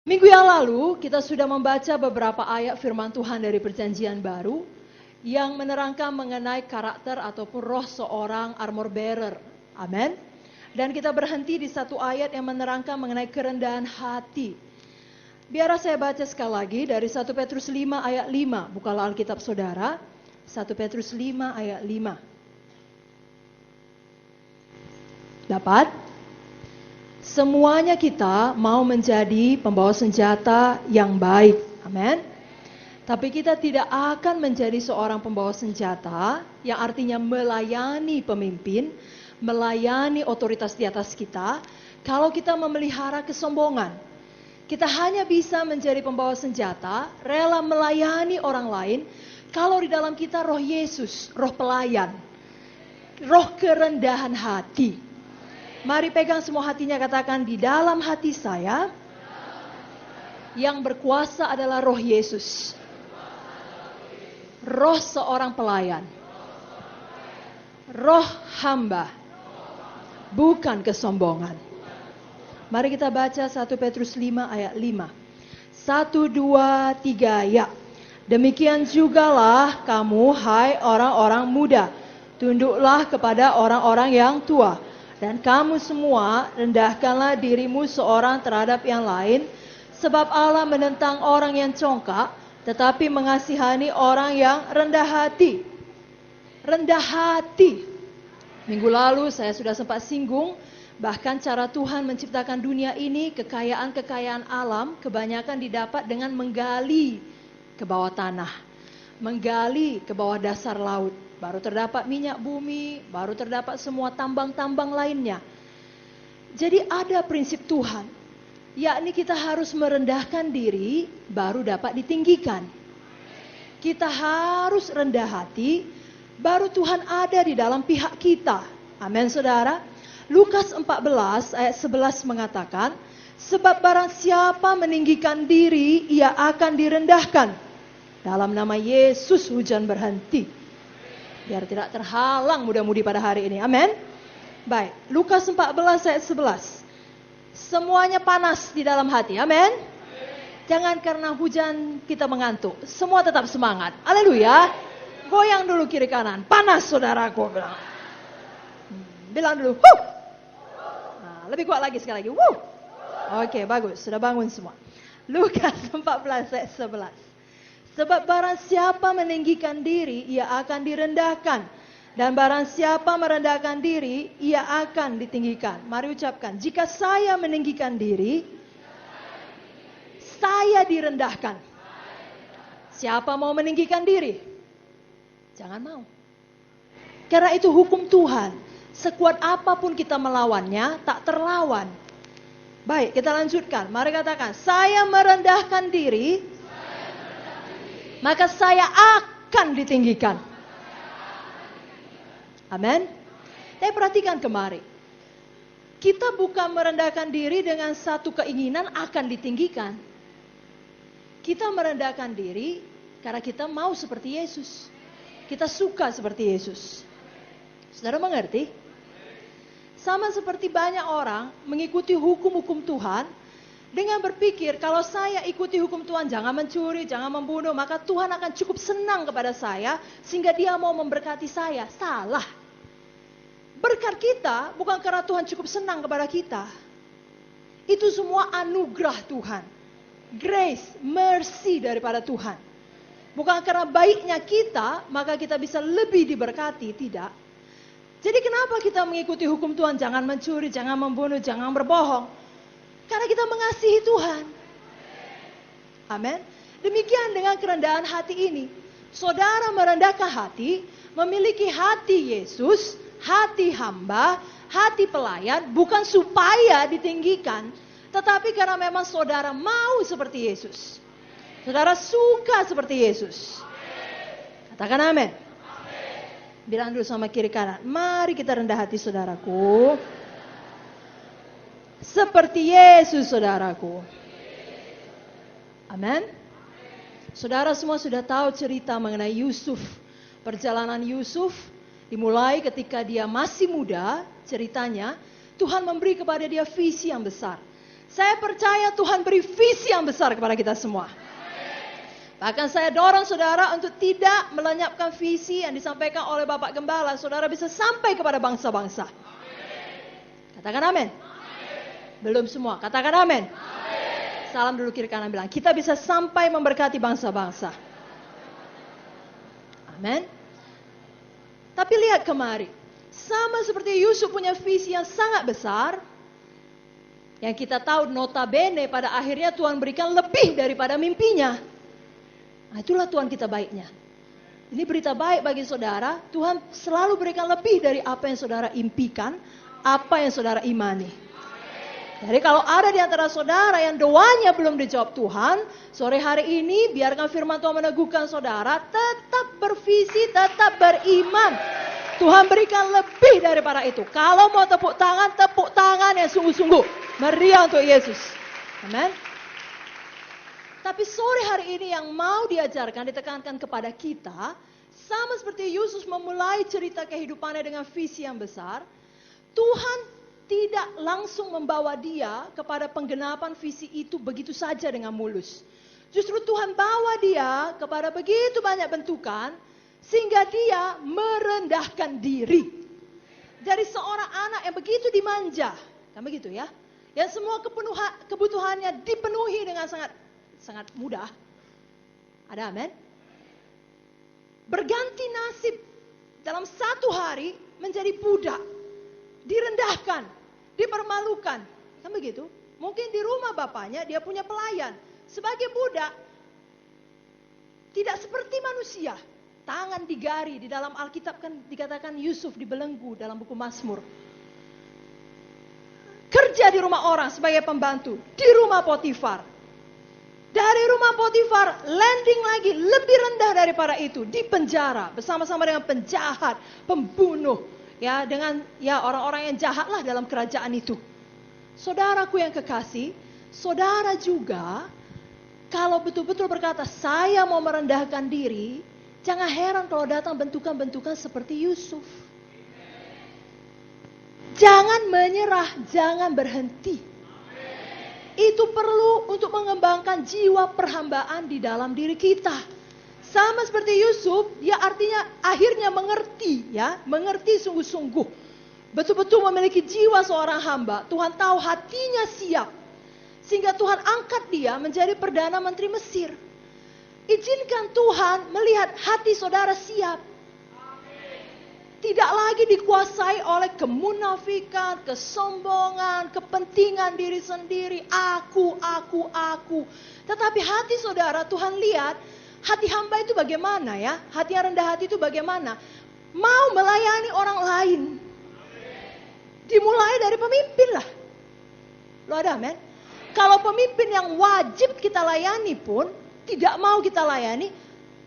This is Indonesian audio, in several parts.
Minggu yang lalu kita sudah membaca beberapa ayat firman Tuhan dari Perjanjian Baru yang menerangkan mengenai karakter ataupun roh seorang armor bearer. Amin. Dan kita berhenti di satu ayat yang menerangkan mengenai kerendahan hati. Biar saya baca sekali lagi dari 1 Petrus 5 ayat 5. Bukalah Alkitab saudara. 1 Petrus 5 ayat 5. Dapat? Semuanya kita mau menjadi pembawa senjata yang baik. Amin. Tapi kita tidak akan menjadi seorang pembawa senjata yang artinya melayani pemimpin, melayani otoritas di atas kita, kalau kita memelihara kesombongan. Kita hanya bisa menjadi pembawa senjata, rela melayani orang lain, kalau di dalam kita roh Yesus, roh pelayan, roh kerendahan hati. Mari pegang semua hatinya, katakan, di dalam hati saya yang berkuasa adalah roh Yesus. Roh seorang pelayan. Roh hamba. Bukan kesombongan. Mari kita baca 1 Petrus 5 ayat 5. 1, 2, 3, ya. Demikian jugalah kamu, hai orang-orang muda. Tunduklah kepada orang-orang yang tua. Dan kamu semua rendahkanlah dirimu seorang terhadap yang lain. Sebab Allah menentang orang yang congkak, tetapi mengasihani orang yang rendah hati. Rendah hati. Minggu lalu saya sudah sempat singgung, bahkan cara Tuhan menciptakan dunia ini, kekayaan-kekayaan alam, kebanyakan didapat dengan menggali ke bawah tanah. Menggali ke bawah dasar laut. Baru terdapat minyak bumi, baru terdapat semua tambang-tambang lainnya. Jadi ada prinsip Tuhan, yakni kita harus merendahkan diri, baru dapat ditinggikan. Kita harus rendah hati, baru Tuhan ada di dalam pihak kita. Amin saudara. Lukas 14 ayat 11 mengatakan, sebab barang siapa meninggikan diri, ia akan direndahkan. Dalam nama Yesus hujan berhenti. Biar tidak terhalang mudah-mudi pada hari ini. Amin. Baik, Lukas 14 ayat 11. Semuanya panas di dalam hati. Amin. Jangan karena hujan kita mengantuk. Semua tetap semangat. Haleluya. Goyang dulu kiri kanan. Panas saudaraku bilang. Bilang dulu, huh. Nah, lebih kuat lagi sekali lagi. Wuh. Oke, bagus. Sudah bangun semua. Lukas 14 ayat 11. Sebab barang siapa meninggikan diri, ia akan direndahkan. Dan barang siapa merendahkan diri, ia akan ditinggikan. Mari ucapkan, jika saya meninggikan diri, saya direndahkan. Siapa mau meninggikan diri? Jangan mau. Karena itu hukum Tuhan. Sekuat apapun kita melawannya, tak terlawan. Baik, kita lanjutkan. Mari katakan, saya merendahkan diri, maka saya akan ditinggikan. Amin. Tapi perhatikan kemari. Kita bukan merendahkan diri dengan satu keinginan akan ditinggikan. Kita merendahkan diri karena kita mau seperti Yesus. Kita suka seperti Yesus. Saudara mengerti? Sama seperti banyak orang mengikuti hukum-hukum Tuhan, dengan berpikir, kalau saya ikuti hukum Tuhan, jangan mencuri, jangan membunuh, maka Tuhan akan cukup senang kepada saya, sehingga dia mau memberkati saya. Salah. Berkat kita bukan karena Tuhan cukup senang kepada kita. Itu semua anugerah Tuhan. Grace, mercy daripada Tuhan. Bukan karena baiknya kita, maka kita bisa lebih diberkati, tidak. Jadi kenapa kita mengikuti hukum Tuhan, jangan mencuri, jangan membunuh, jangan berbohong? Karena kita mengasihi Tuhan. Amin. Demikian dengan kerendahan hati ini. Saudara merendahkan hati, memiliki hati Yesus, hati hamba, hati pelayan, bukan supaya ditinggikan, tetapi karena memang saudara mau seperti Yesus. Saudara suka seperti Yesus. Katakan amin. Bilang dulu sama kiri kanan, mari kita rendah hati saudaraku. Seperti Yesus saudaraku. Amin. Saudara semua sudah tahu cerita mengenai Yusuf. Perjalanan Yusuf dimulai ketika dia masih muda. Ceritanya Tuhan memberi kepada dia visi yang besar. Saya percaya Tuhan beri visi yang besar kepada kita semua. Bahkan saya dorong saudara untuk tidak melenyapkan visi yang disampaikan oleh Bapak Gembala. Saudara bisa sampai kepada bangsa-bangsa. Katakan amin. Belum semua, katakan amin. Salam dulu kiri kanan bilang, kita bisa sampai memberkati bangsa-bangsa. Amin. Tapi lihat kemari, sama seperti Yusuf punya visi yang sangat besar, yang kita tahu notabene pada akhirnya Tuhan berikan lebih daripada mimpinya. Nah, itulah Tuhan kita baiknya. Ini berita baik bagi saudara, Tuhan selalu berikan lebih dari apa yang saudara impikan, apa yang saudara imani. Jadi kalau ada di antara saudara yang doanya belum dijawab Tuhan, sore hari ini biarkan firman Tuhan meneguhkan saudara, tetap bervisi, tetap beriman. Tuhan berikan lebih daripada itu. Kalau mau tepuk tangan yang sungguh-sungguh. Meriah untuk Yesus. Amin. Tapi sore hari ini yang mau diajarkan, ditekankan kepada kita, sama seperti Yusuf memulai cerita kehidupannya dengan visi yang besar, Tuhan tidak langsung membawa dia kepada penggenapan visi itu begitu saja dengan mulus. Justru Tuhan bawa dia kepada begitu banyak bentukan, sehingga dia merendahkan diri. Dari seorang anak yang begitu dimanja, kan begitu ya, yang semua kebutuhannya dipenuhi dengan sangat mudah. Ada amin? Berganti nasib dalam satu hari menjadi budak. Direndahkan, dipermalukan. Kan begitu? Mungkin di rumah bapaknya dia punya pelayan. Sebagai budak, tidak seperti manusia. Tangan digari, di dalam Alkitab kan dikatakan Yusuf dibelenggu dalam buku Mazmur. Kerja di rumah orang sebagai pembantu, di rumah Potifar. Dari rumah Potifar, landing lagi lebih rendah daripada itu, di penjara bersama-sama dengan penjahat, pembunuh, ya dengan ya orang-orang yang jahat lah dalam kerajaan itu. Saudaraku yang kekasih, saudara juga kalau betul-betul berkata saya mau merendahkan diri, jangan heran kalau datang bentukan-bentukan seperti Yusuf. Jangan menyerah, jangan berhenti. Itu perlu untuk mengembangkan jiwa perhambaan di dalam diri kita. Sama seperti Yusuf, dia artinya akhirnya mengerti, ya, mengerti sungguh-sungguh. Betul-betul memiliki jiwa seorang hamba. Tuhan tahu hatinya siap. Sehingga Tuhan angkat dia menjadi Perdana Menteri Mesir. Izinkan Tuhan melihat hati saudara siap. Tidak lagi dikuasai oleh kemunafikan, kesombongan, kepentingan diri sendiri, aku. Tetapi hati saudara, Tuhan lihat, hati hamba itu bagaimana ya? Hati yang rendah hati itu bagaimana? Mau melayani orang lain. Dimulai dari pemimpin lah. Lo ada amin? Kalau pemimpin yang wajib kita layani pun, tidak mau kita layani,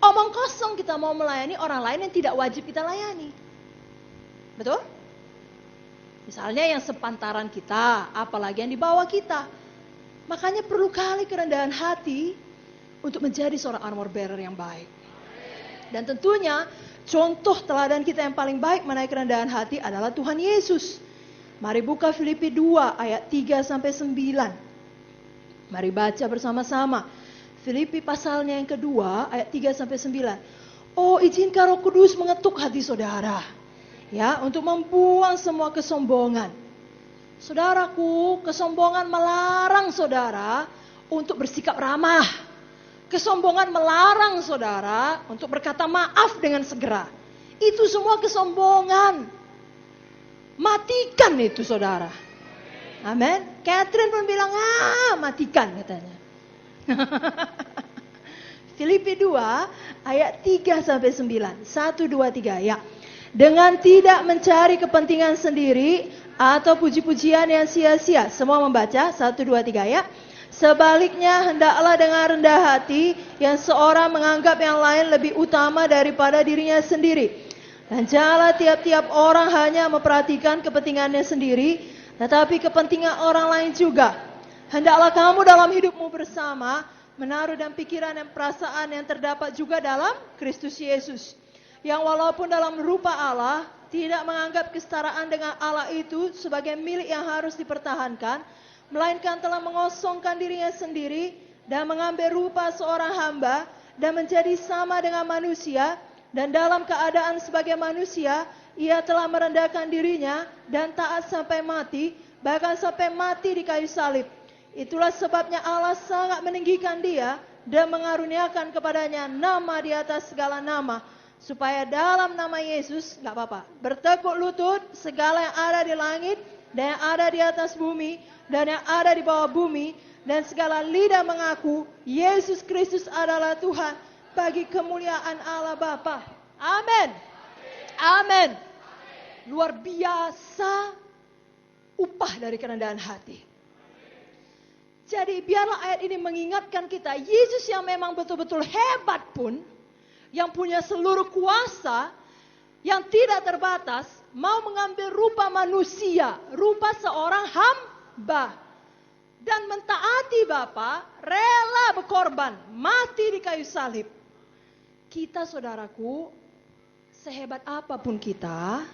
omong kosong kita mau melayani orang lain yang tidak wajib kita layani. Betul? Misalnya yang sepantaran kita, apalagi yang di bawah kita. Makanya perlu kali kerendahan hati untuk menjadi seorang armor bearer yang baik. Dan tentunya contoh teladan kita yang paling baik mengenai kerendahan hati adalah Tuhan Yesus. Mari buka Filipi 2 ayat 3 sampai 9. Mari baca bersama-sama. Filipi pasalnya yang kedua ayat 3 sampai 9. Oh, izinkan Roh Kudus mengetuk hati saudara. Ya, untuk membuang semua kesombongan. Saudaraku, kesombongan melarang saudara untuk bersikap ramah. Kesombongan melarang saudara untuk berkata maaf dengan segera. Itu semua kesombongan. Matikan itu saudara. Amin. Catherine pun bilang, matikan katanya. Filipi 2 ayat 3 sampai 9. 1, 2, 3 ya. Dengan tidak mencari kepentingan sendiri atau puji-pujian yang sia-sia. Semua membaca 1, 2, 3 ya. Sebaliknya hendaklah dengan rendah hati yang seorang menganggap yang lain lebih utama daripada dirinya sendiri. Dan janganlah tiap-tiap orang hanya memperhatikan kepentingannya sendiri, tetapi kepentingan orang lain juga. Hendaklah kamu dalam hidupmu bersama menaruh dan pikiran dan perasaan yang terdapat juga dalam Kristus Yesus. Yang walaupun dalam rupa Allah, tidak menganggap kesetaraan dengan Allah itu sebagai milik yang harus dipertahankan, melainkan telah mengosongkan dirinya sendiri dan mengambil rupa seorang hamba dan menjadi sama dengan manusia, dan dalam keadaan sebagai manusia ia telah merendahkan dirinya dan taat sampai mati, bahkan sampai mati di kayu salib. Itulah sebabnya Allah sangat meninggikan dia dan mengaruniakan kepadanya nama di atas segala nama, supaya dalam nama Yesus, nggak apa-apa, bertekuk lutut segala yang ada di langit dan yang ada di atas bumi dan yang ada di bawah bumi, dan segala lidah mengaku Yesus Kristus adalah Tuhan, bagi kemuliaan Allah Bapa. Amin. Amin. Luar biasa upah dari kerendahan hati. Jadi biarlah ayat ini mengingatkan kita, Yesus yang memang betul-betul hebat pun, yang punya seluruh kuasa, yang tidak terbatas, mau mengambil rupa manusia, rupa seorang hamba, dan mentaati Bapa, rela berkorban, mati di kayu salib. Kita, saudaraku, sehebat apapun kita,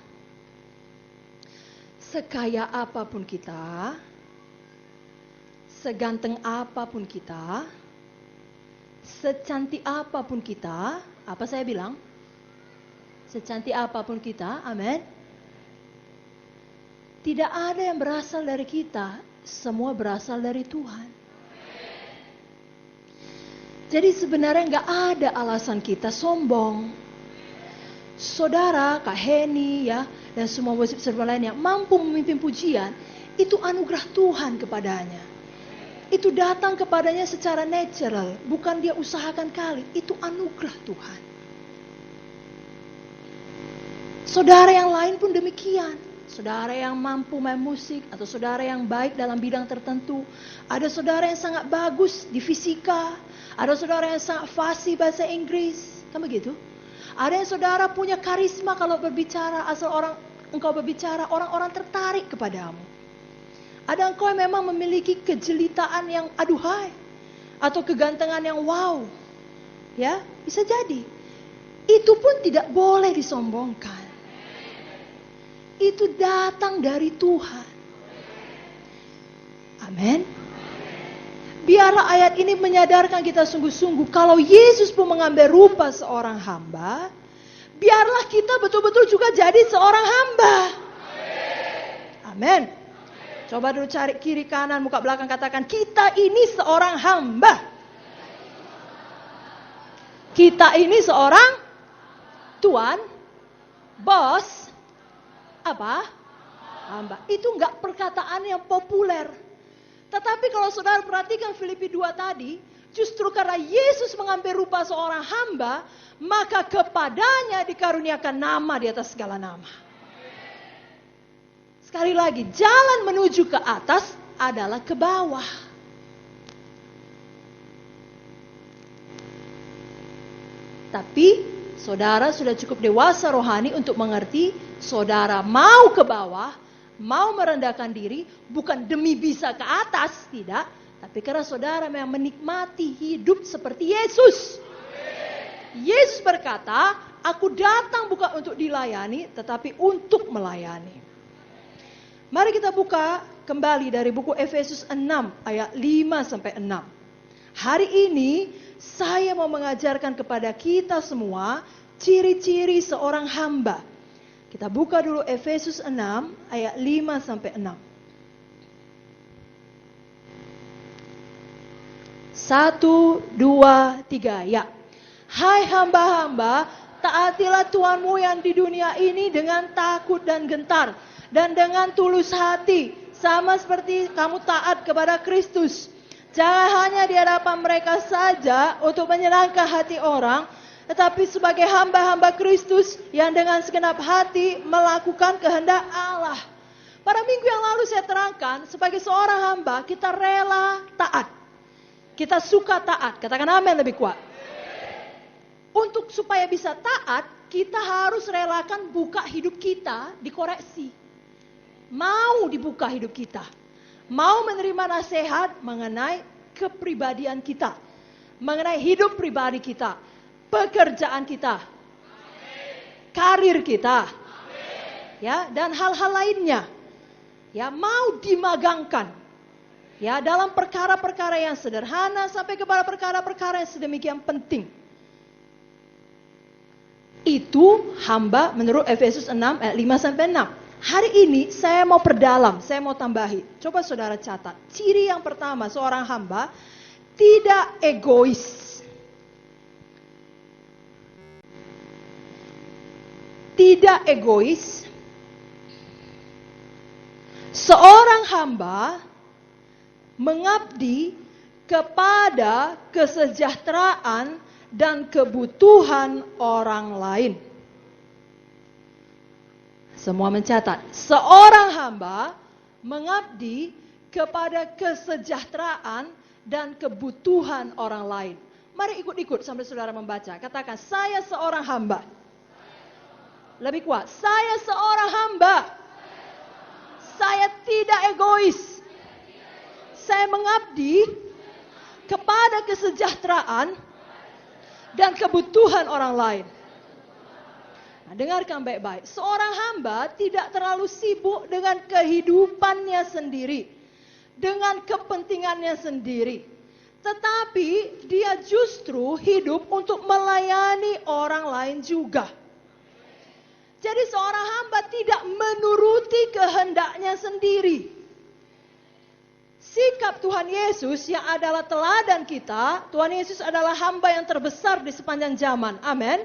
sekaya apapun kita, seganteng apapun kita, secantik apapun kita, apa saya bilang? Secantik apapun kita, amin. Tidak ada yang berasal dari kita, semua berasal dari Tuhan. Jadi sebenarnya nggak ada alasan kita sombong. Saudara, Kak Heni ya, dan semua worship server lainnya mampu memimpin pujian, itu anugerah Tuhan kepadanya. Itu datang kepadanya secara natural, bukan dia usahakan kali, itu anugerah Tuhan. Saudara yang lain pun demikian. Saudara yang mampu main musik, atau saudara yang baik dalam bidang tertentu. Ada saudara yang sangat bagus di fisika, ada saudara yang sangat fasih bahasa Inggris, kan begitu? Ada yang saudara punya karisma kalau berbicara, asal engkau berbicara, orang-orang tertarik kepadamu. Ada engkau yang memang memiliki kejelitaan yang aduhai, atau kegantengan yang wow, ya bisa jadi. Itu pun tidak boleh disombongkan. Itu datang dari Tuhan. Amin. Biarlah ayat ini menyadarkan kita sungguh-sungguh, kalau Yesus pun mengambil rupa seorang hamba, biarlah kita betul-betul juga jadi seorang hamba. Amin. Coba dulu cari kiri kanan, muka belakang, katakan, kita ini seorang hamba. Kita ini seorang tuan, bos, apa? Hamba. Itu enggak perkataan yang populer. Tetapi kalau saudara perhatikan Filipi 2 tadi, justru karena Yesus mengambil rupa seorang hamba, maka kepadanya dikaruniakan nama di atas segala nama. Sekali lagi, jalan menuju ke atas adalah ke bawah. Tapi saudara sudah cukup dewasa rohani untuk mengerti, saudara mau ke bawah, mau merendahkan diri, bukan demi bisa ke atas, tidak. Tapi karena saudara memang menikmati hidup seperti Yesus. Yesus berkata, aku datang bukan untuk dilayani, tetapi untuk melayani. Mari kita buka kembali dari buku Efesus 6 ayat 5-6. Hari ini saya mau mengajarkan kepada kita semua ciri-ciri seorang hamba. Kita buka dulu Efesus 6 ayat 5-6. 1, 2, 3, ya. Hai hamba-hamba, taatilah Tuhanmu yang di dunia ini dengan takut dan gentar, dan dengan tulus hati, sama seperti kamu taat kepada Kristus. Jangan hanya di hadapan mereka saja untuk menyenangkan hati orang, tetapi sebagai hamba-hamba Kristus yang dengan segenap hati melakukan kehendak Allah. Pada minggu yang lalu saya terangkan, sebagai seorang hamba kita rela taat. Kita suka taat, katakan amin lebih kuat. Untuk supaya bisa taat, kita harus relakan buka hidup kita dikoreksi. Mau dibuka hidup kita. Mau menerima nasihat mengenai kepribadian kita. Mengenai hidup pribadi kita. Pekerjaan kita. Karir kita. Ya, dan hal-hal lainnya. Ya, mau dimagangkan. Ya, dalam perkara-perkara yang sederhana sampai kepada perkara-perkara yang sedemikian penting. Itu hamba menurut Efesus 6 ayat 5 sampai 6. Hari ini saya mau perdalam, saya mau tambahi. Coba saudara catat. Ciri yang pertama seorang hamba tidak egois. Tidak egois. Seorang hamba mengabdi kepada kesejahteraan dan kebutuhan orang lain. Semua mencatat. Seorang hamba mengabdi kepada kesejahteraan dan kebutuhan orang lain. Mari ikut-ikut sambil saudara membaca. Katakan, saya seorang hamba. Lebih kuat, saya seorang hamba. Saya tidak egois. Saya mengabdi kepada kesejahteraan dan kebutuhan orang lain. Nah, dengarkan baik-baik. Seorang hamba tidak terlalu sibuk dengan kehidupannya sendiri, dengan kepentingannya sendiri. Tetapi dia justru hidup untuk melayani orang lain juga. Jadi seorang hamba tidak menuruti kehendaknya sendiri. Sikap Tuhan Yesus yang adalah teladan kita, Tuhan Yesus adalah hamba yang terbesar di sepanjang zaman. Amin.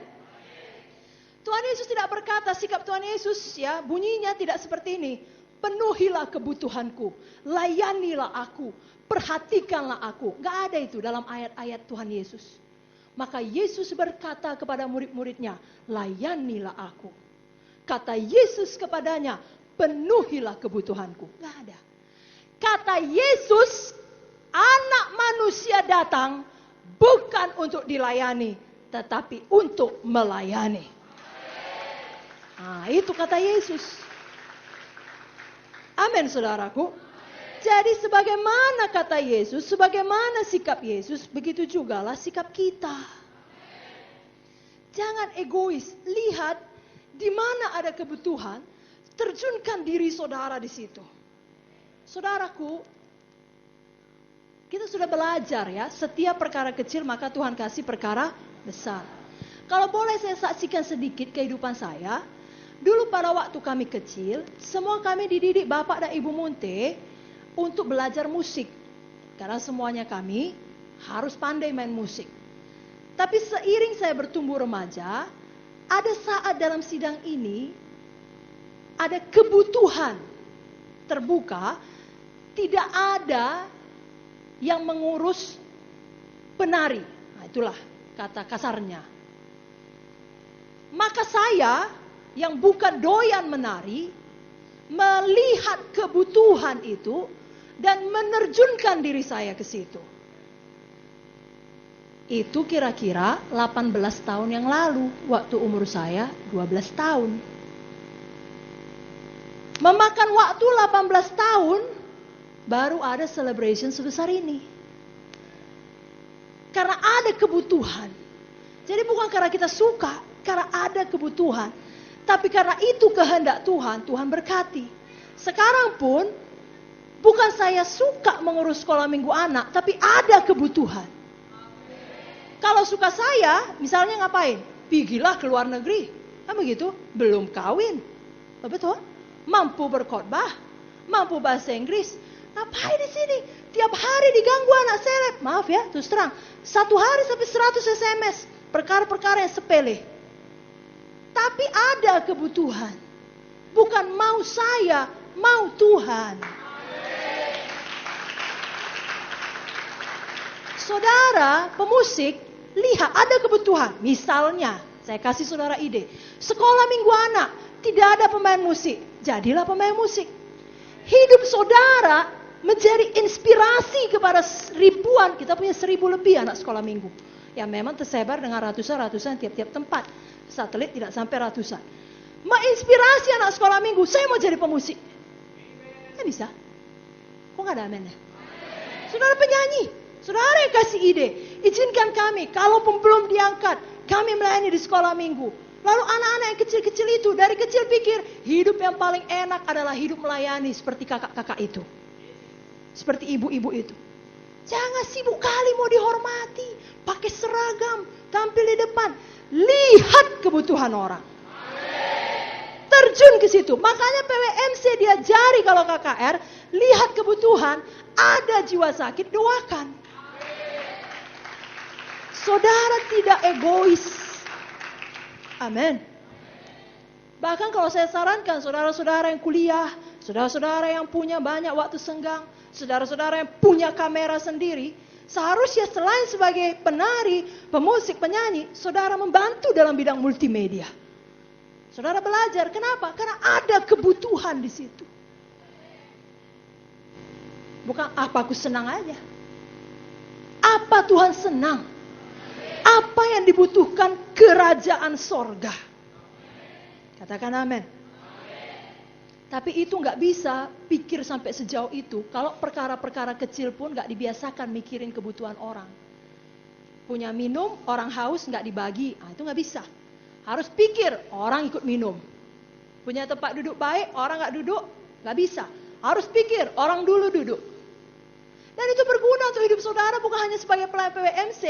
Tuhan Yesus tidak berkata, sikap Tuhan Yesus ya bunyinya tidak seperti ini. Penuhilah kebutuhanku, layanilah aku, perhatikanlah aku. Gak ada itu dalam ayat-ayat Tuhan Yesus. Maka Yesus berkata kepada murid-muridnya, layanilah aku. Kata Yesus kepadanya, penuhilah kebutuhanku. Gak ada. Kata Yesus, anak manusia datang bukan untuk dilayani, tetapi untuk melayani. Nah, itu kata Yesus. Amin, saudaraku. Jadi sebagaimana kata Yesus, sebagaimana sikap Yesus, begitu jugalah sikap kita. Jangan egois. Lihat di mana ada kebutuhan, terjunkan diri saudara di situ. Saudaraku, kita sudah belajar ya, setiap perkara kecil maka Tuhan kasih perkara besar. Kalau boleh saya saksikan sedikit kehidupan saya. Dulu pada waktu kami kecil, semua kami dididik Bapak dan Ibu Munte untuk belajar musik. Karena semuanya kami harus pandai main musik. Tapi seiring saya bertumbuh remaja, ada saat dalam sidang ini, ada kebutuhan terbuka, tidak ada yang mengurus penari. Nah, itulah kata kasarnya. Maka saya yang bukan doyan menari, melihat kebutuhan itu dan menerjunkan diri saya ke situ. Itu kira-kira 18 tahun yang lalu, waktu umur saya 12 tahun. Memakan waktu 18 tahun, baru ada celebration sebesar ini. Karena ada kebutuhan. Jadi bukan karena kita suka, karena ada kebutuhan. Tapi karena itu kehendak Tuhan, Tuhan berkati. Sekarang pun, bukan saya suka mengurus sekolah minggu anak, tapi ada kebutuhan. Kalau suka saya, misalnya ngapain? Pergilah ke luar negeri. Kan begitu? Belum kawin. Betul? Mampu berkhotbah, mampu bahasa Inggris. Ngapain di sini? Tiap hari diganggu anak seleb. Maaf ya, terus terang. Satu hari sampai 100 SMS. Perkara-perkara yang sepele. Tapi ada kebutuhan. Bukan mau saya, mau Tuhan. Saudara, pemusik, lihat ada kebutuhan. Misalnya, saya kasih saudara ide. Sekolah minggu anak, tidak ada pemain musik. Jadilah pemain musik. Hidup saudara menjadi inspirasi kepada ribuan, kita punya 1000 lebih anak sekolah minggu. Yang memang tersebar dengan ratusan tiap-tiap tempat. Satelit tidak sampai ratusan. Menginspirasi anak sekolah minggu, saya mau jadi pemusik. Kan bisa? Kok gak ada amennya? Saudara penyanyi, saudara yang kasih ide, izinkan kami, kalaupun belum diangkat, kami melayani di sekolah minggu. Lalu anak-anak yang kecil-kecil itu, dari kecil pikir, hidup yang paling enak adalah hidup melayani seperti kakak-kakak itu. Seperti ibu-ibu itu. Jangan sibuk kali mau dihormati, pakai seragam, tampil di depan. Lihat kebutuhan orang. Terjun ke situ. Makanya PWMC diajari kalau KKR, lihat kebutuhan, ada jiwa sakit, doakan. Saudara tidak egois. Amin. Bahkan kalau saya sarankan saudara-saudara yang kuliah, saudara-saudara yang punya banyak waktu senggang, saudara-saudara yang punya kamera sendiri, seharusnya selain sebagai penari, pemusik, penyanyi, saudara membantu dalam bidang multimedia. Saudara belajar, kenapa? Karena ada kebutuhan di situ. Bukan apa aku senang aja. Apa Tuhan senang? Apa yang dibutuhkan kerajaan sorga? Katakan amin. Tapi itu nggak bisa pikir sampai sejauh itu. Kalau perkara-perkara kecil pun nggak dibiasakan mikirin kebutuhan orang. Punya minum, orang haus nggak dibagi, itu nggak bisa. Harus pikir orang ikut minum. Punya tempat duduk baik, orang nggak duduk, nggak bisa. Harus pikir orang dulu duduk. Dan itu berguna untuk hidup saudara, bukan hanya sebagai pelayan PWMC.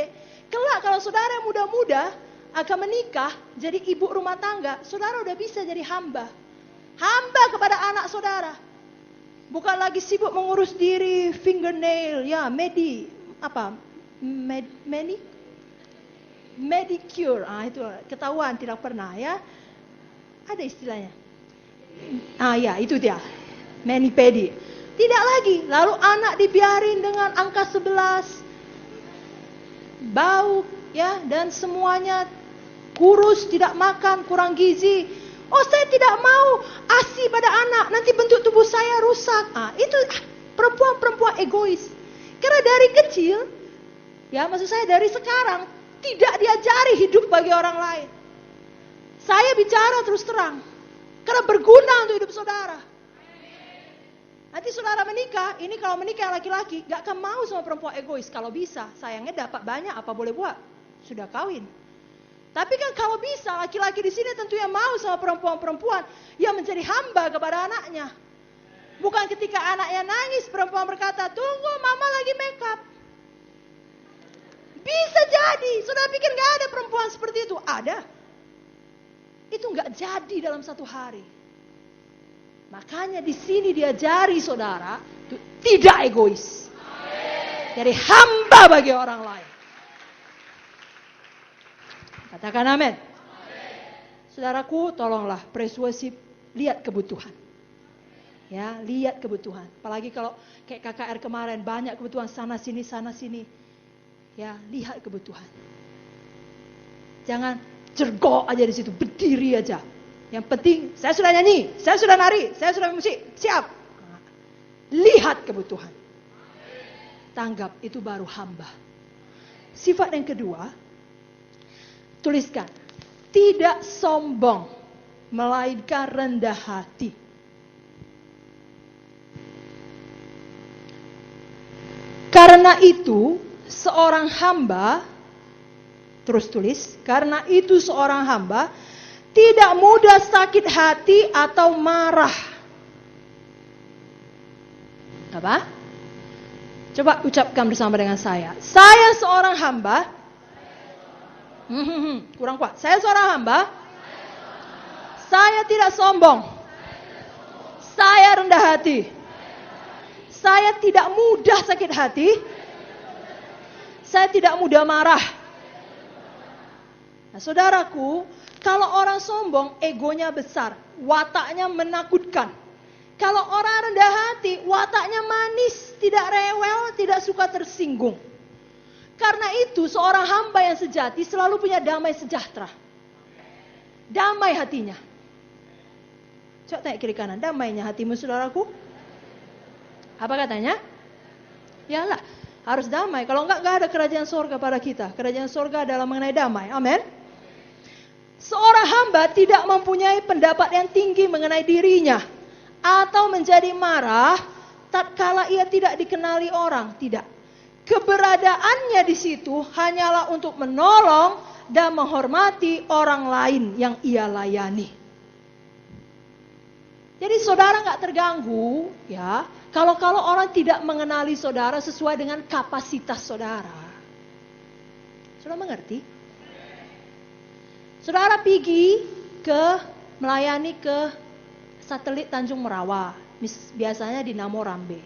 Kelak kalau saudara yang muda-muda akan menikah, jadi ibu rumah tangga, saudara udah bisa jadi hamba. Hamba kepada anak saudara. Bukan lagi sibuk mengurus diri, fingernail, ya, medicure, itu ketahuan tidak pernah ya. Ada istilahnya. Ya, itu dia. Mani-pedi. Tidak lagi. Lalu anak dibiarin dengan angka 11. Bau ya, dan semuanya kurus, tidak makan, kurang gizi. Oh, saya tidak mau ASI pada anak, nanti bentuk tubuh saya rusak. Itu perempuan-perempuan egois. Karena dari kecil, ya maksud saya dari sekarang, tidak diajari hidup bagi orang lain. Saya bicara terus terang, karena berguna untuk hidup saudara. Nanti saudara menikah, ini kalau menikah laki-laki, gak akan mau sama perempuan egois. Kalau bisa, sayangnya dapat banyak, apa boleh buat? Sudah kawin. Tapi kan kalau bisa, laki-laki di sini tentunya mau sama perempuan-perempuan yang menjadi hamba kepada anaknya. Bukan ketika anaknya nangis, perempuan berkata, tunggu mama lagi make up. Bisa jadi, saudara pikir gak ada perempuan seperti itu? Ada. Itu gak jadi dalam satu hari. Makanya di sini diajari saudara, tidak egois. Jadi hamba bagi orang lain. Katakan amin. Saudaraku, tolonglah persuasif, lihat kebutuhan. Ya, lihat kebutuhan. Apalagi kalau kayak KKR kemarin banyak kebutuhan sana sini. Ya, lihat kebutuhan. Jangan jergok aja di situ, berdiri aja. Yang penting saya sudah nyanyi, saya sudah nari, saya sudah musik, siap. Lihat kebutuhan. Tanggap, itu baru hamba. Sifat yang kedua, tuliskan, tidak sombong, melainkan rendah hati. Karena itu, seorang hamba, terus tulis, karena itu seorang hamba, tidak mudah sakit hati atau marah. Apa? Coba ucapkan bersama dengan saya. Saya seorang hamba. Kurang kuat. Saya seorang hamba. Saya tidak sombong. Saya rendah hati. Saya tidak mudah sakit hati. Saya tidak mudah marah. Nah, saudaraku, kalau orang sombong, egonya besar, wataknya menakutkan. Kalau orang rendah hati, wataknya manis, tidak rewel, tidak suka tersinggung. Karena itu, seorang hamba yang sejati selalu punya damai sejahtera. Damai hatinya. Coba tanya kiri kanan, damainya hatimu saudaraku? Apa katanya? Yalah, harus damai. Kalau enggak ada kerajaan sorga pada kita. Kerajaan sorga adalah mengenai damai. Amin. Seorang hamba tidak mempunyai pendapat yang tinggi mengenai dirinya atau menjadi marah tatkala ia tidak dikenali orang, tidak. Keberadaannya di situ hanyalah untuk menolong dan menghormati orang lain yang ia layani. Jadi saudara nggak terganggu, ya, Kalau orang tidak mengenali saudara sesuai dengan kapasitas saudara. Saudara mengerti? Saudara pergi melayani ke satelit Tanjung Merawa. Biasanya di Namo Rambe.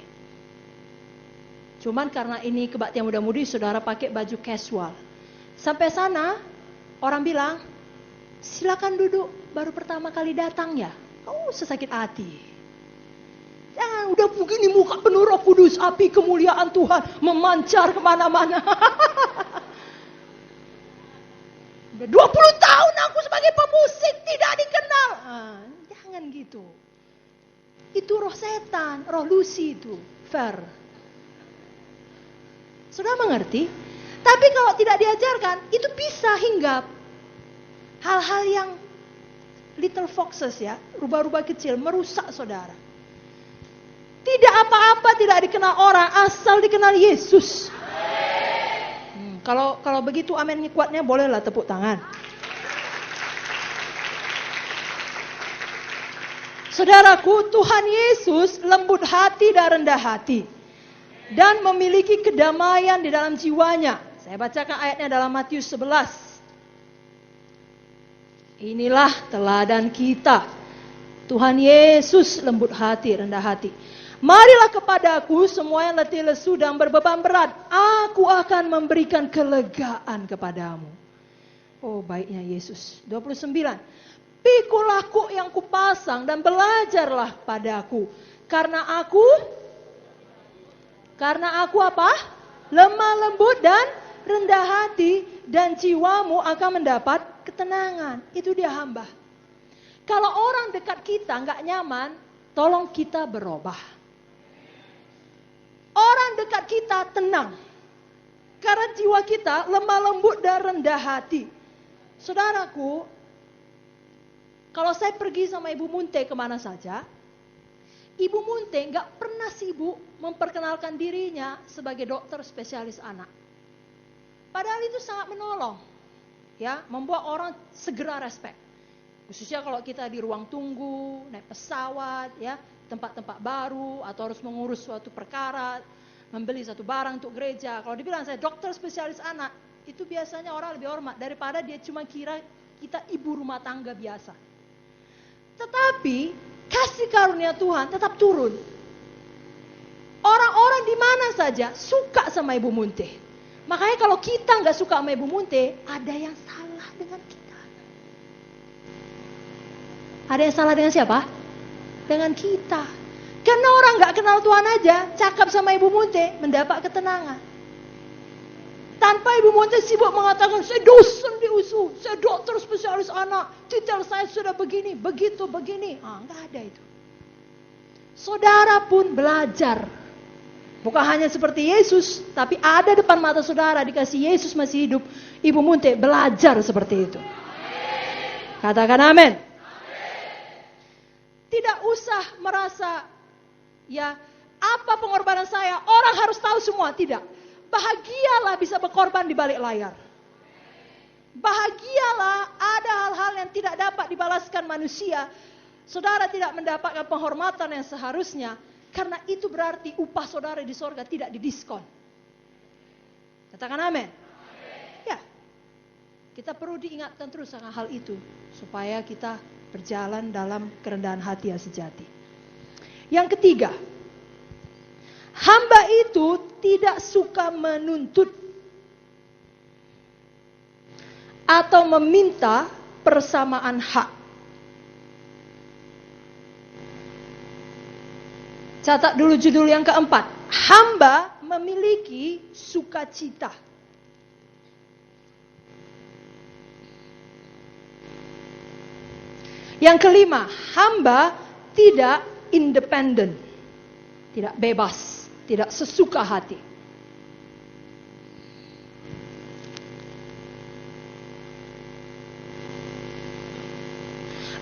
Cuman karena ini kebaktian muda-mudi, saudara pakai baju casual. Sampai sana, orang bilang, silakan duduk, baru pertama kali datang ya. Oh, sesakit hati. Jangan udah begini muka penuh Roh Kudus, api kemuliaan Tuhan memancar kemana-mana. Udah 20 tahun aku sebagai pemusik tidak dikenal. Jangan gitu. Itu roh setan, roh lusi itu. Fair. Sudah mengerti? Tapi kalau tidak diajarkan, itu bisa hinggap. Hal-hal yang little foxes ya, rubah-rubah kecil, merusak saudara. Tidak apa-apa tidak dikenal orang, asal dikenal Yesus. Kalau begitu amin kuatnya bolehlah tepuk tangan. Saudaraku, Tuhan Yesus lembut hati dan rendah hati. Dan memiliki kedamaian di dalam jiwanya. Saya bacakan ayatnya dalam Matius 11. Inilah teladan kita. Tuhan Yesus lembut hati, rendah hati. Marilah kepadaku semua yang letih lesu dan berbeban berat. Aku akan memberikan kelegaan kepadamu. Oh baiknya Yesus. 29. Pikulah kuk yang kupasang dan belajarlah padaku. Karena aku apa? Lemah lembut dan rendah hati. Dan jiwamu akan mendapat ketenangan. Itu dia hamba. Kalau orang dekat kita nggak nyaman, tolong kita berubah. Orang dekat kita tenang. Karena jiwa kita lemah lembut dan rendah hati. Saudaraku, kalau saya pergi sama Ibu Munte kemana saja, Ibu Munte nggak pernah sibuk memperkenalkan dirinya sebagai dokter spesialis anak. Padahal itu sangat menolong, ya, membuat orang segera respect. Khususnya kalau kita di ruang tunggu, naik pesawat, ya, tempat-tempat baru, atau harus mengurus suatu perkara, membeli satu barang untuk gereja. Kalau dibilang saya dokter spesialis anak, itu biasanya orang lebih hormat daripada dia cuma kira kita ibu rumah tangga biasa. Tetapi kasih karunia Tuhan tetap turun. Orang-orang di mana saja suka sama Ibu Munte. Makanya kalau kita nggak suka sama Ibu Munte, ada yang salah dengan kita. Ada yang salah dengan siapa? Dengan kita. Karena orang nggak kenal Tuhan aja, cakap sama Ibu Munte, mendapat ketenangan. Tanpa Ibu Munte sibuk mengatakan, saya dosen di USU, saya dokter spesialis anak, titel saya sudah begini, begitu, begini. Nggak ada itu. Saudara pun belajar. Bukan hanya seperti Yesus, tapi ada depan mata saudara, dikasih Yesus masih hidup. Ibu Munte belajar seperti itu. Katakan amin. Tidak usah merasa, ya, apa pengorbanan saya, orang harus tahu semua. Tidak. Bahagialah bisa berkorban di balik layar. Bahagialah ada hal-hal yang tidak dapat dibalaskan manusia. Saudara tidak mendapatkan penghormatan yang seharusnya. Karena itu berarti upah saudara di sorga tidak didiskon. Katakan amin. Ya. Kita perlu diingatkan terus akan hal itu. Supaya kita berjalan dalam kerendahan hati yang sejati. Yang ketiga, hamba itu tidak suka menuntut atau meminta persamaan hak. Catat dulu judul yang keempat. Hamba memiliki sukacita. Yang kelima, hamba tidak independen, tidak bebas, tidak sesuka hati.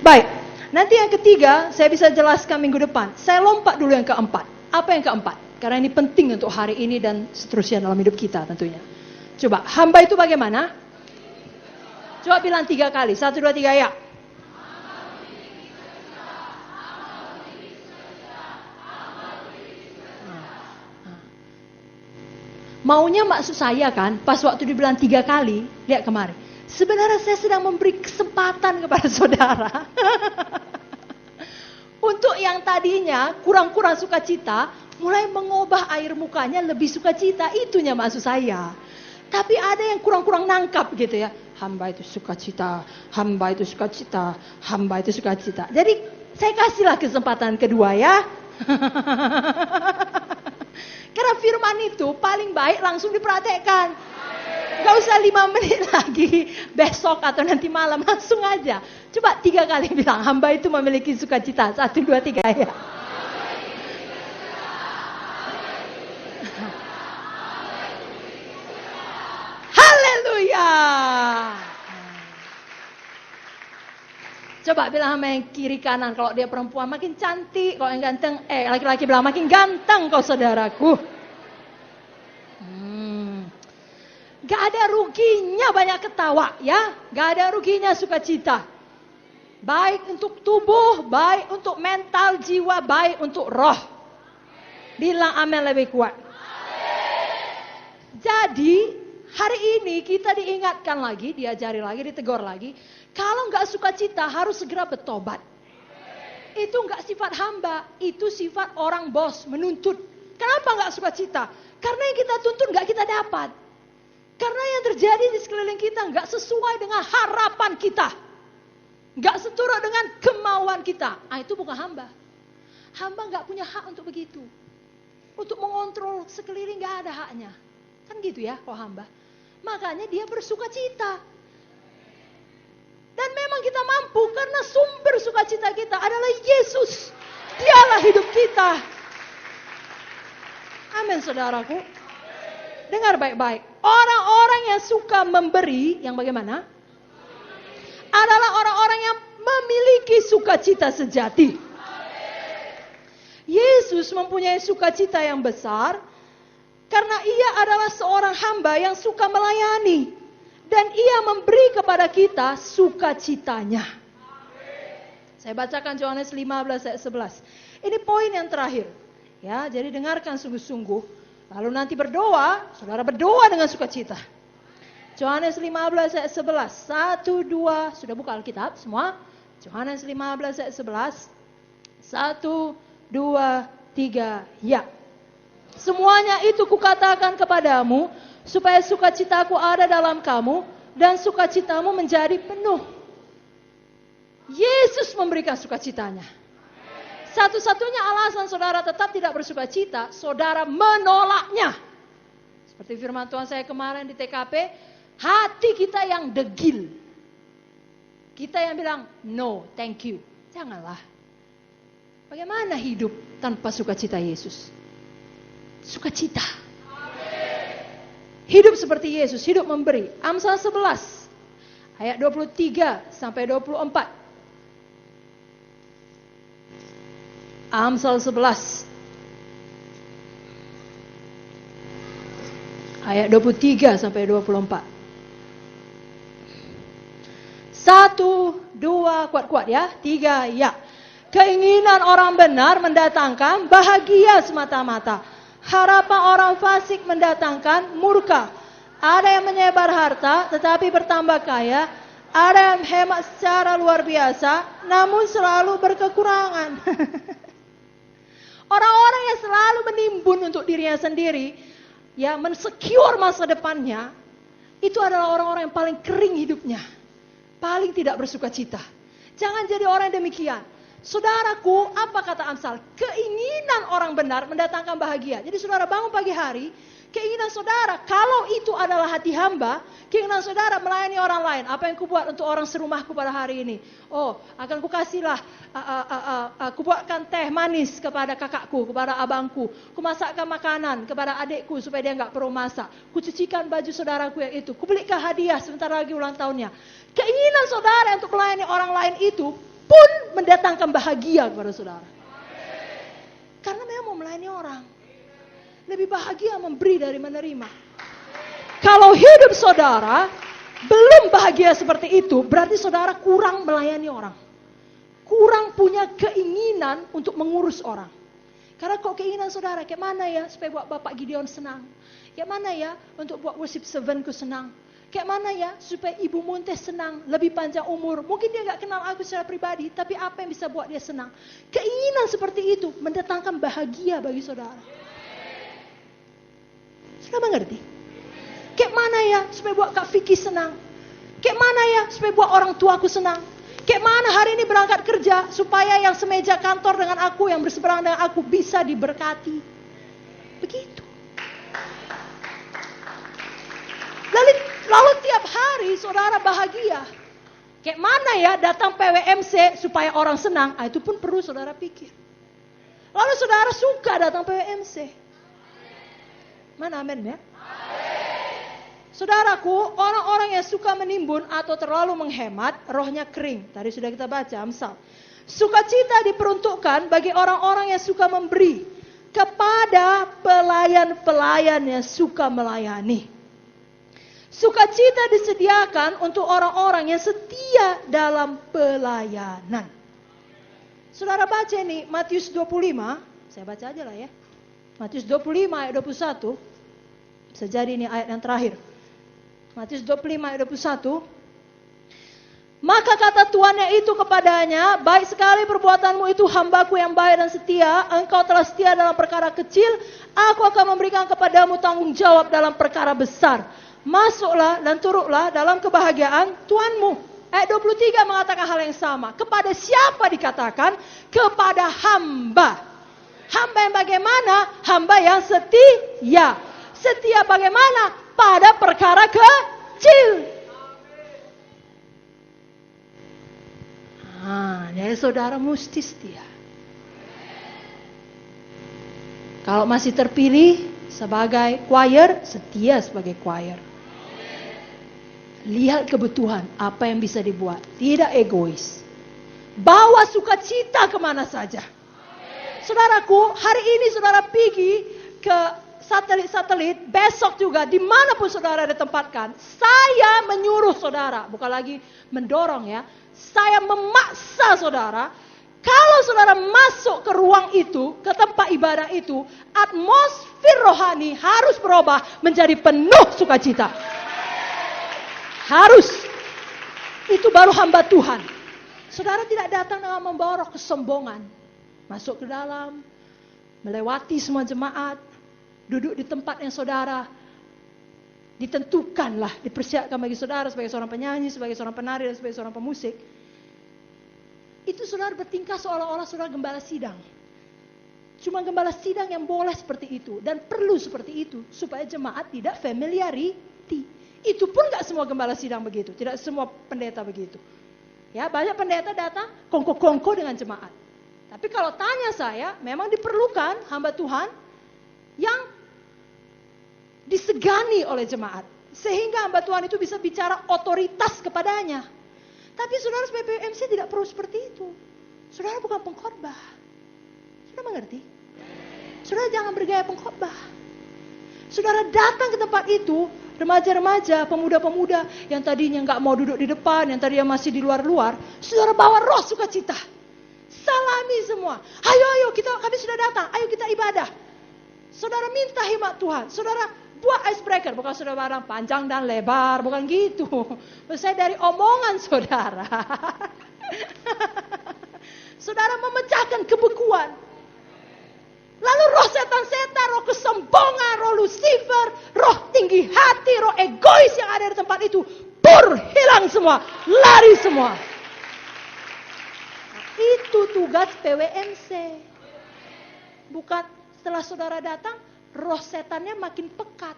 Baik, nanti yang ketiga saya bisa jelaskan minggu depan. Saya lompat dulu yang keempat. Apa yang keempat? Karena ini penting untuk hari ini dan seterusnya dalam hidup kita tentunya. Coba, hamba itu bagaimana? Coba bilang 3 kali. 1, 2, 3, ya. Maunya maksud saya kan, pas waktu dibilang 3 kali, lihat kemarin. Sebenarnya saya sedang memberi kesempatan kepada saudara. Untuk yang tadinya kurang-kurang sukacita, mulai mengubah air mukanya lebih sukacita. Itunya maksud saya. Tapi ada yang kurang-kurang nangkap gitu ya. Hamba itu sukacita, hamba itu sukacita, hamba itu sukacita. Jadi saya kasihlah kesempatan kedua ya. Karena firman itu paling baik langsung dipraktekkan. Gak usah 5 menit lagi, besok atau nanti malam, langsung aja. Coba 3 kali bilang, hamba itu memiliki sukacita. 1, 2, 3 ya. Haleluya. Coba bilang sama yang kiri kanan, kalau dia perempuan makin cantik, kalau yang ganteng, laki-laki bilang makin ganteng kau saudaraku. Gak ada ruginya banyak ketawa ya, gak ada ruginya sukacita. Baik untuk tubuh, baik untuk mental jiwa, baik untuk roh. Bilang amin lebih kuat. Jadi hari ini kita diingatkan lagi, diajari lagi, ditegur lagi. Kalau nggak sukacita harus segera bertobat. Itu nggak sifat hamba, itu sifat orang bos menuntut. Kenapa nggak sukacita? Karena yang kita tuntut nggak kita dapat. Karena yang terjadi di sekeliling kita nggak sesuai dengan harapan kita. Nggak seturut dengan kemauan kita. Itu bukan hamba. Hamba nggak punya hak untuk begitu. Untuk mengontrol sekeliling nggak ada haknya. Kan gitu ya kalau hamba. Makanya dia bersukacita. Dan memang kita mampu karena sumber sukacita kita adalah Yesus. Dialah hidup kita. Amin saudaraku. Dengar baik-baik. Orang-orang yang suka memberi, yang bagaimana? Adalah orang-orang yang memiliki sukacita sejati. Yesus mempunyai sukacita yang besar karena ia adalah seorang hamba yang suka melayani. Dan ia memberi kepada kita sukacitanya. Saya bacakan Yohanes 15 ayat 11. Ini poin yang terakhir. Ya, jadi dengarkan sungguh-sungguh. Lalu nanti berdoa, saudara berdoa dengan sukacita. Yohanes 15 ayat 11. 1, 2, sudah buka Alkitab semua? Yohanes 15 ayat 11. 1, 2, 3, ya. Semuanya itu kukatakan kepadamu, supaya sukacitaku ada dalam kamu, dan sukacitamu menjadi penuh. Yesus memberikan sukacitanya. Satu-satunya alasan saudara tetap tidak bersukacita, saudara menolaknya. Seperti firman Tuhan saya kemarin di TKP, hati kita yang degil. Kita yang bilang, no, thank you. Janganlah. Bagaimana hidup tanpa sukacita Yesus? Sukacita. Hidup seperti Yesus, hidup memberi. Amsal 11 ayat 23 sampai 24. Amsal 11 ayat 23 sampai 24. 1, 2, kuat-kuat ya. 3, ya. Keinginan orang benar mendatangkan bahagia semata-mata. Harapan orang fasik mendatangkan murka. Ada yang menyebar harta tetapi bertambah kaya. Ada yang hemat secara luar biasa namun selalu berkekurangan. Orang-orang yang selalu menimbun untuk dirinya sendiri, ya, mensecure masa depannya, itu adalah orang-orang yang paling kering hidupnya. Paling tidak bersukacita. Jangan jadi orang yang demikian. Saudaraku, apa kata Amsal? Keinginan orang benar mendatangkan bahagia. Jadi saudara bangun pagi hari, keinginan saudara, kalau itu adalah hati hamba, keinginan saudara melayani orang lain. Apa yang kubuat untuk orang serumahku pada hari ini? Oh, akan kukasihlah, kubuatkan teh manis kepada kakakku, kepada abangku. Kumasakkan makanan kepada adikku supaya dia enggak perlu masak. Kucucikan baju saudaraku yang itu. Kubelikan hadiah sebentar lagi ulang tahunnya. Keinginan saudara untuk melayani orang lain itu pun mendatangkan bahagia kepada saudara. Karena memang mau melayani orang. Lebih bahagia memberi dari menerima. Kalau hidup saudara belum bahagia seperti itu, berarti saudara kurang melayani orang. Kurang punya keinginan untuk mengurus orang. Karena kok keinginan saudara, kayak mana ya supaya buat Bapak Gideon senang? Kayak mana ya untuk buat worship servantku senang? Kayak mana ya supaya Ibu Muntes senang, lebih panjang umur. Mungkin dia gak kenal aku secara pribadi, tapi apa yang bisa buat dia senang? Keinginan seperti itu mendatangkan bahagia bagi saudara. Saudara mengerti? Kayak mana ya supaya buat Kak Vicky senang? Kayak mana ya supaya buat orang tuaku senang? Kayak mana hari ini berangkat kerja supaya yang semeja kantor dengan aku, yang berseberangan dengan aku bisa diberkati. Begitu. Lalu tiap hari saudara bahagia. Kayak mana ya datang PWMC supaya orang senang? Itu pun perlu saudara pikir. Lalu saudara suka datang PWMC. Mana amin ya? Saudaraku, orang-orang yang suka menimbun atau terlalu menghemat, rohnya kering. Tadi sudah kita baca Amsal. Sukacita diperuntukkan bagi orang-orang yang suka memberi kepada pelayan-pelayan yang suka melayani. Sukacita disediakan untuk orang-orang yang setia dalam pelayanan. Saudara baca ini Matius 25, saya baca aja lah ya. Matius 25 ayat 21. Bisa jadi ini ayat yang terakhir. Matius 25 ayat 21. Maka kata tuannya itu kepadanya, baik sekali perbuatanmu itu, hambaku yang baik dan setia. Engkau telah setia dalam perkara kecil, aku akan memberikan kepadamu tanggung jawab dalam perkara besar. Masuklah dan turutlah dalam kebahagiaan Tuanmu. Ayat 23 mengatakan hal yang sama. Kepada siapa dikatakan? Kepada hamba. Hamba yang bagaimana? Hamba yang setia. Setia bagaimana? Pada perkara kecil. Jadi saudara mesti setia. Kalau masih terpilih sebagai choir, setia sebagai choir. Lihat kebutuhan, apa yang bisa dibuat. Tidak egois. Bawa sukacita kemana saja. Saudaraku, hari ini saudara pergi ke satelit-satelit, besok juga dimanapun saudara ditempatkan. Saya menyuruh saudara, bukan lagi mendorong ya. Saya memaksa saudara, kalau saudara masuk ke ruang itu, ke tempat ibadah itu, atmosfer rohani harus berubah menjadi penuh sukacita. Harus. Itu baru hamba Tuhan. Saudara tidak datang dengan membawa roh kesombongan. Masuk ke dalam, melewati semua jemaat, duduk di tempat yang saudara ditentukanlah, dipersiapkan bagi saudara sebagai seorang penyanyi, sebagai seorang penari, dan sebagai seorang pemusik. Itu saudara bertingkah seolah-olah saudara gembala sidang. Cuma gembala sidang yang boleh seperti itu dan perlu seperti itu supaya jemaat tidak familiarity. Itu pun gak semua gembala sidang begitu, tidak semua pendeta begitu. Ya, banyak pendeta datang kongko-kongko dengan jemaat. Tapi kalau tanya saya, memang diperlukan hamba Tuhan yang disegani oleh jemaat. Sehingga hamba Tuhan itu bisa bicara otoritas kepadanya. Tapi saudara sebagai PMC tidak perlu seperti itu. Saudara bukan pengkhotbah. Saudara mengerti? Saudara jangan bergaya pengkhotbah. Saudara datang ke tempat itu, remaja-remaja, pemuda-pemuda yang tadinya nggak mau duduk di depan, yang tadinya masih di luar-luar, saudara bawa roh sukacita. Salami semua. Ayo, kami sudah datang. Ayo kita ibadah. Saudara minta hikmat Tuhan. Saudara buat icebreaker. Bukan saudara barang panjang dan lebar. Bukan gitu. Saya dari omongan saudara. Saudara memecahkan kebekuan. Lalu roh setan-setan, roh kesombongan, roh Lucifer, roh tinggi hati, roh egois yang ada di tempat itu, hilang semua, lari semua. Nah, itu tugas PWMC. Bukan setelah saudara datang, roh setannya makin pekat.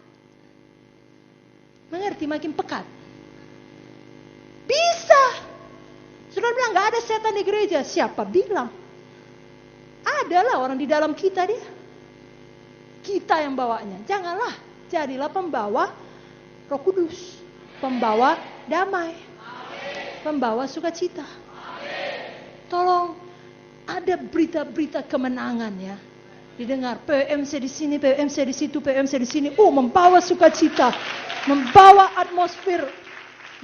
Mengerti, makin pekat. Bisa. Saudara bilang gak ada setan di gereja. Siapa bilang? Adalah orang di dalam kita dia. Kita yang bawanya. Janganlah jadilah pembawa Roh Kudus. Pembawa damai. Pembawa sukacita. Tolong ada berita-berita kemenangan ya. Didengar PMC di sini, PMC di situ, PMC di sini. Membawa sukacita. Membawa atmosfer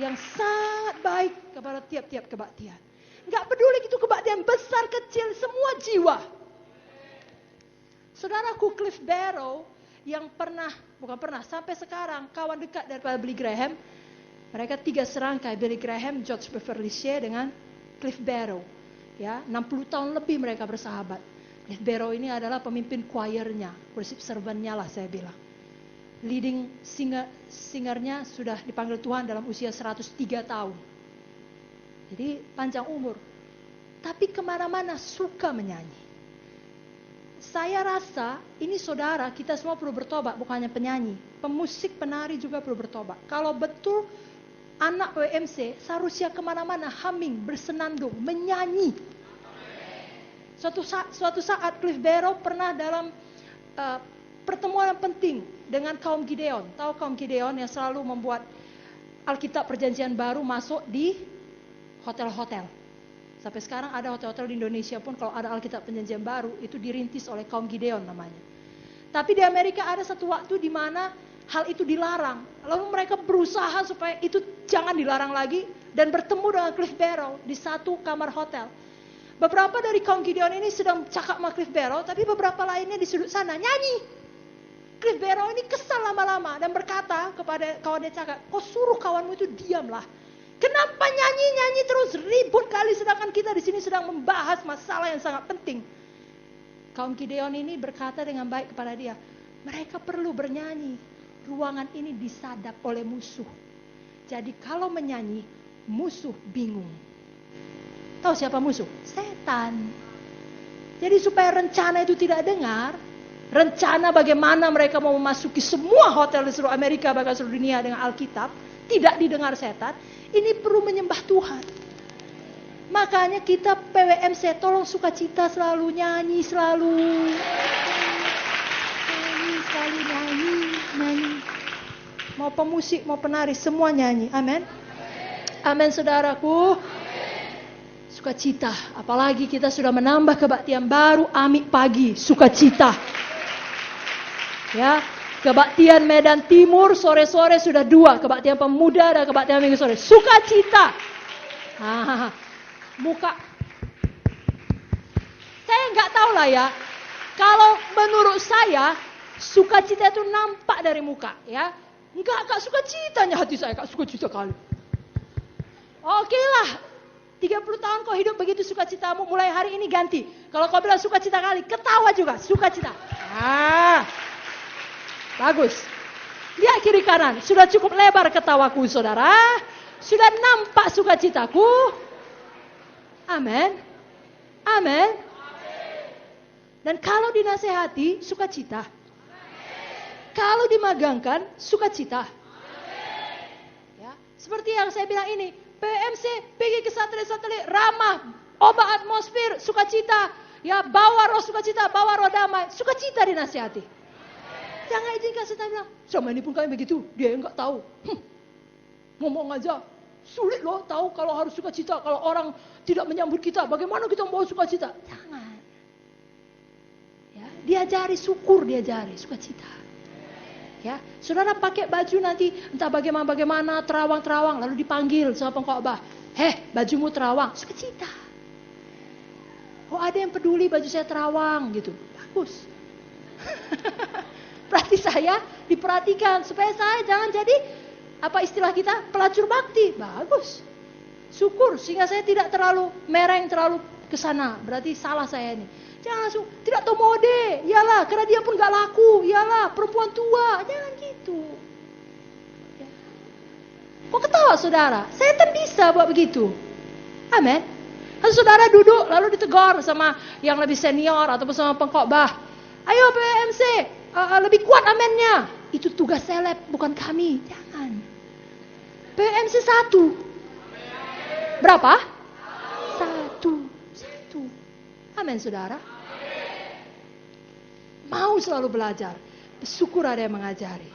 yang sangat baik kepada tiap-tiap kebaktian. Enggak peduli itu kebaktian besar kecil, semua jiwa. Saudaraku, Cliff Barrow yang sampai sekarang kawan dekat daripada Billy Graham. Mereka 3 serangkai, Billy Graham, George Beverly Shea dengan Cliff Barrow. Ya, 60 tahun lebih mereka bersahabat. Cliff Barrow ini adalah pemimpin choirnya, worship servant-nya lah saya bilang. Leading singernya sudah dipanggil Tuhan dalam usia 103 tahun. Jadi panjang umur. Tapi kemana-mana suka menyanyi. Saya rasa ini saudara, kita semua perlu bertobat, bukan hanya penyanyi. Pemusik, penari juga perlu bertobat. Kalau betul anak PWMC seharusnya kemana-mana humming, bersenandung, menyanyi. Suatu saat Cliff Barrow pernah dalam pertemuan yang penting dengan kaum Gideon. Tahu kaum Gideon yang selalu membuat Alkitab Perjanjian Baru masuk di hotel-hotel. Sampai sekarang ada hotel-hotel di Indonesia pun kalau ada Alkitab Perjanjian Baru itu dirintis oleh kaum Gideon namanya. Tapi di Amerika ada satu waktu di mana hal itu dilarang. Lalu mereka berusaha supaya itu jangan dilarang lagi dan bertemu dengan Cliff Barrow di satu kamar hotel. Beberapa dari kaum Gideon ini sedang cakap sama Cliff Barrow, tapi beberapa lainnya di sudut sana nyanyi. Cliff Barrow ini kesal lama-lama dan berkata kepada kawan dia cakap, kau suruh kawanmu itu diamlah. Kenapa nyanyi terus ribut kali sedangkan kita di sini sedang membahas masalah yang sangat penting. Kaum Gideon ini berkata dengan baik kepada dia, mereka perlu bernyanyi. Ruangan ini disadap oleh musuh. Jadi kalau menyanyi, musuh bingung. Tahu siapa musuh? Setan. Jadi supaya rencana itu tidak dengar, rencana bagaimana mereka mau memasuki semua hotel di seluruh Amerika bahkan seluruh dunia dengan Alkitab, tidak didengar setan. Ini perlu menyembah Tuhan. Makanya kita PWMC tolong sukacita selalu, nyanyi selalu. Nyanyi. Mau pemusik, mau penari, semua nyanyi. Amin. Amin saudaraku. Sukacita. Apalagi kita sudah menambah kebaktian baru, Amik pagi, sukacita. Ya. Kebaktian Medan Timur sore-sore sudah 2. Kebaktian pemuda dan kebaktian minggu sore. Sukacita. Muka. Saya nggak tahu lah ya. Kalau menurut saya, sukacita itu nampak dari muka. Ya. Enggak sukacitanya hati saya. Kak sukacita kali. Oke lah. 30 tahun kau hidup begitu sukacitamu. Mulai hari ini ganti. Kalau kau bilang sukacita kali, ketawa juga. Sukacita. Bagus. Lihat kiri kanan. Sudah cukup lebar ketawaku saudara. Sudah nampak sukacitaku. Amin. Amin. Dan kalau dinasehati, sukacita. Kalau dimagangkan, sukacita. Ya, seperti yang saya bilang ini. PMC pergi ke satelit-satelit ramah. Obat atmosfer, sukacita. Ya, bawa roh sukacita, bawa roh damai. Sukacita dinasehati. Jangan izinkan setan bilang, selama ini pun kami begitu, dia enggak tahu. Ngomong aja, sulit loh tahu kalau harus sukacita. Kalau orang tidak menyambut kita, bagaimana kita membawa sukacita? Jangan. Ya, diajari syukur, diajari sukacita. Ya, saudara pakai baju nanti entah bagaimana terawang-terawang, lalu dipanggil sama pengkhotbah, bajumu terawang, sukacita. Oh ada yang peduli baju saya terawang gitu, bagus. Berarti saya diperhatikan supaya saya jangan jadi apa istilah kita pelacur bakti. Bagus. Syukur sehingga saya tidak terlalu mereng terlalu ke sana. Berarti salah saya ini. Jangan langsung tidak tahu mode. Iyalah karena dia pun gak laku. Iyalah perempuan tua. Jangan gitu. Ya. Kok ketawa saudara? Setan bisa buat begitu. Amin. Lalu saudara duduk lalu ditegur sama yang lebih senior ataupun sama pengkhotbah. Ayo PMC. Lebih kuat amennya. Itu tugas seleb, bukan kami. Jangan. PMC 1. Berapa? 1. Amin saudara. Mau selalu belajar. Bersyukur ada yang mengajari.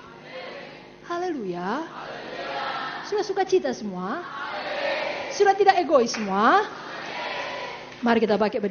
Haleluya. Sudah sukacita semua? Sudah tidak egois semua? Mari kita pakai